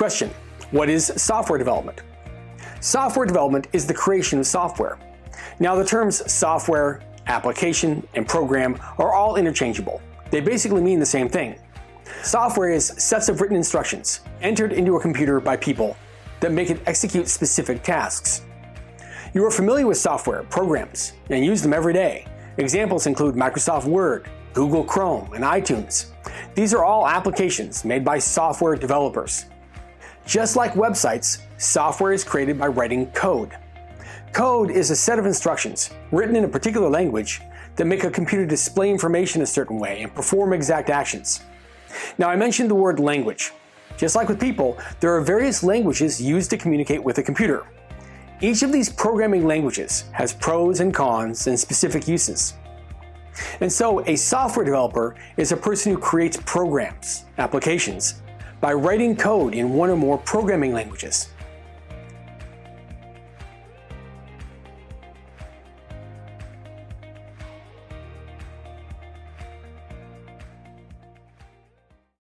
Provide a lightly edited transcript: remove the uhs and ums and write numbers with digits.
Question: what is software development? Software development is the creation of software. Now, the terms software, application, and program are all interchangeable. They basically mean the same thing. Software is sets of written instructions entered into a computer by people that make it execute specific tasks. You are familiar with software programs and use them every day. Examples include Microsoft Word, Google Chrome, and iTunes. These are all applications made by software developers. Just like websites, software is created by writing code. Code is a set of instructions written in a particular language that make a computer display information a certain way and perform exact actions. Now, I mentioned the word language. Just like with people, there are various languages used to communicate with a computer. Each of these programming languages has pros and cons and specific uses. And so, a software developer is a person who creates programs, applications, by writing code in one or more programming languages.